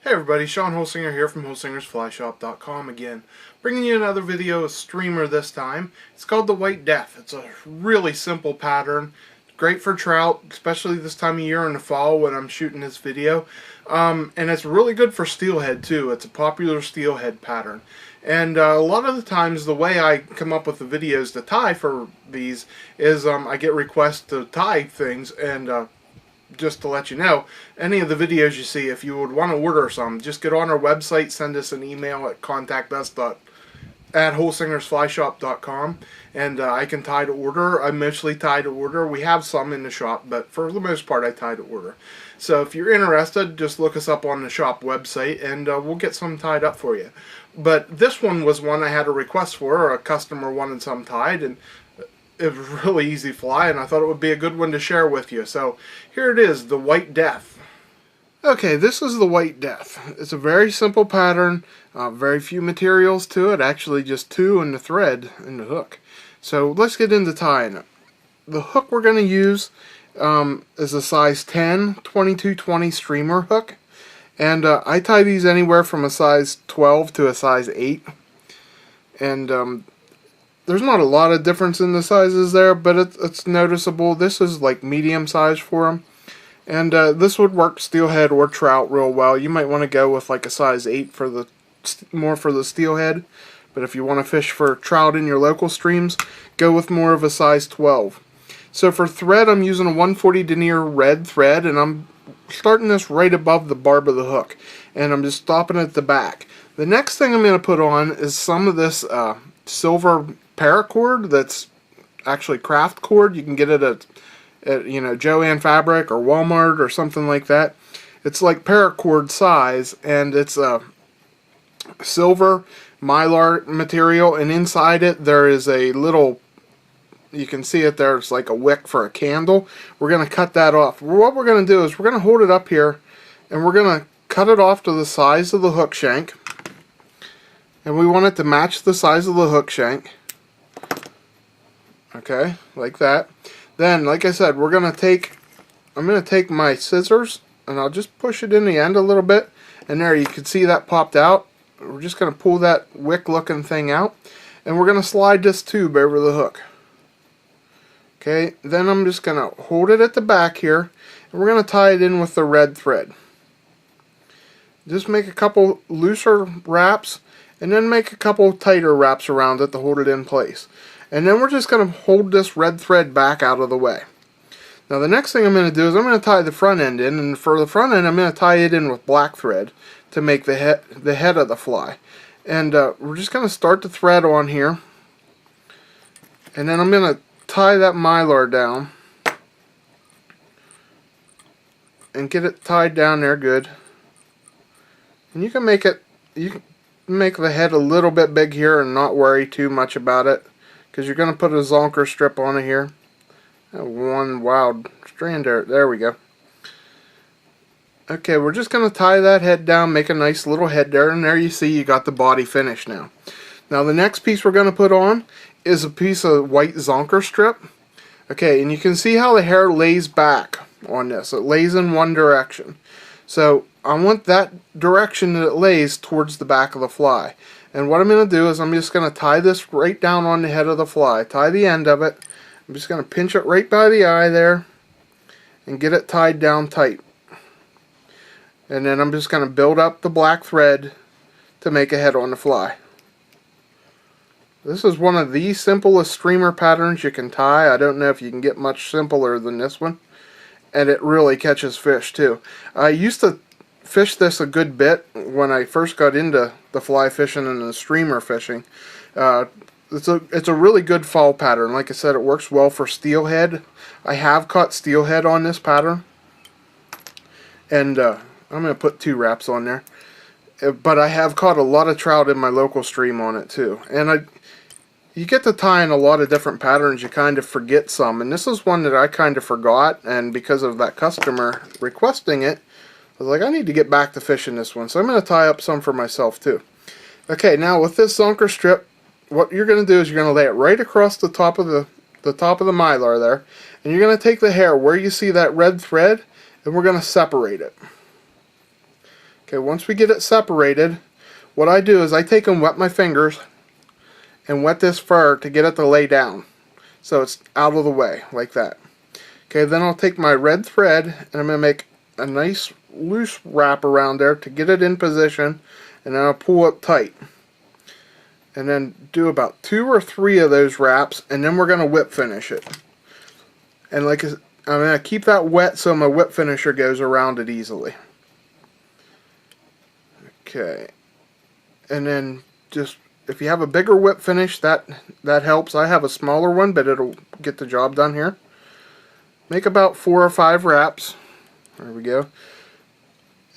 Hey everybody, Sean Holsinger here from HolsingersFlyShop.com again. Bringing you another video, a streamer this time. It's called the White Death. It's a really simple pattern. Great for trout, especially this time of year in the fall when I'm shooting this video. And it's really good for steelhead too. It's a popular steelhead pattern. And a lot of the times the way I come up with the videos to tie for these is I get requests to tie things, and just to let you know, any of the videos you see, if you would want to order some, just get on our website, send us an email at contactus@holsingersflyshop.com, and I can tie to order. I mostly tie to order. We have some in the shop, but for the most part I tie to order. So if you're interested, just look us up on the shop website and we'll get some tied up for you. But this one was one I had a request for. A customer wanted some tied, and it was really easy fly, and I thought it would be a good one to share with you. So here it is, the White Death. Okay, this is the White Death. It's a very simple pattern, very few materials to it, actually just two and the thread and the hook. So let's get into tying it. The hook we're going to use is a size 10 22/20 streamer hook, and I tie these anywhere from a size 12 to a size 8, and there's not a lot of difference in the sizes there, but it's noticeable. This is like medium size for them. And this would work steelhead or trout real well. You might want to go with like a size 8 for the more for the steelhead. But if you want to fish for trout in your local streams, go with more of a size 12. So for thread, I'm using a 140 denier red thread, and I'm starting this right above the barb of the hook. And I'm just stopping at the back. The next thing I'm going to put on is some of this silver paracord that's actually craft cord. You can get it at Joann Fabric or Walmart or something like that. It's like paracord size, and it's a silver mylar material, and inside it there is a little, you can see it there, it's like a wick for a candle. We're going to cut that off. What we're going to do is we're going to hold it up here, and we're going to cut it off to the size of the hook shank, and we want it to match the size of the hook shank. Okay, like that. Then, like I said, I'm going to take my scissors, and I'll just push it in the end a little bit, and there you can see that popped out. We're just going to pull that wick looking thing out, and we're going to slide this tube over the hook. Okay, then I'm just going to hold it at the back here, and we're going to tie it in with the red thread. Just make a couple looser wraps, and then make a couple tighter wraps around it to hold it in place. And then we're just going to hold this red thread back out of the way. Now the next thing I'm going to do is I'm going to tie the front end in, and for the front end I'm going to tie it in with black thread to make the head of the fly. And we're just going to start the thread on here, and then I'm going to tie that mylar down and get it tied down there good. And you can make the head a little bit big here and not worry too much about it, because you're going to put a zonker strip on it here. One wild strand there. There we go. Okay, we're just going to tie that head down, make a nice little head there, and there you see you got the body finished now. Now the next piece we're going to put on is a piece of white zonker strip. Okay, and you can see how the hair lays back on this. It lays in one direction. So I want that direction that it lays towards the back of the fly. And what I'm going to do is I'm just going to tie this right down on the head of the fly. Tie the end of it. I'm just going to pinch it right by the eye there and get it tied down tight. And then I'm just going to build up the black thread to make a head on the fly. This is one of the simplest streamer patterns you can tie. I don't know if you can get much simpler than this one. And it really catches fish too. I used to fish this a good bit when I first got into the fly fishing and the streamer fishing. It's a really good fall pattern. Like I said, it works well for steelhead. I have caught steelhead on this pattern, and I'm going to put 2 wraps on there. But I have caught a lot of trout in my local stream on it too. And you get to tie in a lot of different patterns, you kind of forget some, and this is one that I kind of forgot, and because of that customer requesting it, I was like, I need to get back to fishing this one, so I'm going to tie up some for myself too. Okay, now with this zonker strip, what you're going to do is you're going to lay it right across the top of the mylar there, and you're going to take the hair where you see that red thread, and we're going to separate it. Okay, once we get it separated, what I do is I take and wet my fingers and wet this fur to get it to lay down. So it's out of the way, like that. Okay, then I'll take my red thread and I'm going to make a nice loose wrap around there to get it in position, and then I'll pull up tight. And then do about 2 or 3 of those wraps, and then we're going to whip finish it. And like I'm going to keep that wet so my whip finisher goes around it easily. Okay. And then just, if you have a bigger whip finish, that helps. I have a smaller one, but it'll get the job done here. Make about 4 or 5 wraps. There we go.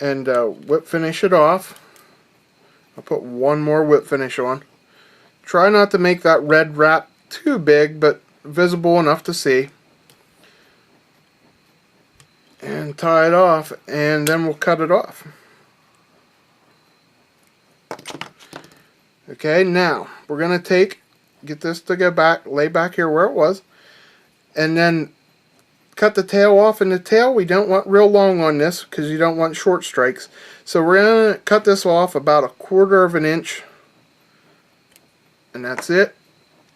And whip finish it off. I'll put one more whip finish on. Try not to make that red wrap too big, but visible enough to see. And tie it off, and then we'll cut it off. Okay, now we're going to get this to go back, lay back here where it was, and then cut the tail off. And the tail we don't want real long on this because you don't want short strikes. So we're going to cut this off about 1/4 of an inch. And that's it.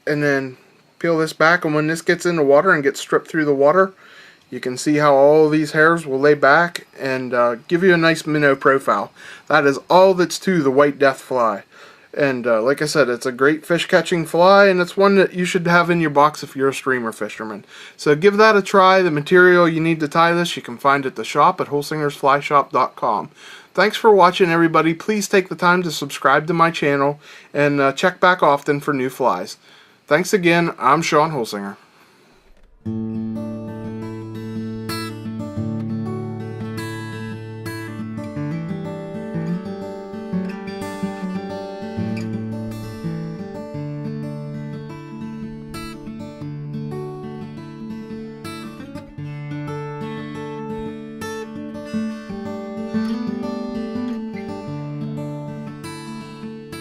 And then peel this back, and when this gets in the water and gets stripped through the water, you can see how all these hairs will lay back and give you a nice minnow profile. That is all that's to the white death fly. And like I said, it's a great fish catching fly, and it's one that you should have in your box if you're a streamer fisherman. So give that a try. The material you need to tie this you can find at the shop at holsingersflyshop.com. Thanks for watching, everybody. Please take the time to subscribe to my channel and check back often for new flies. Thanks again. I'm Sean Holsinger.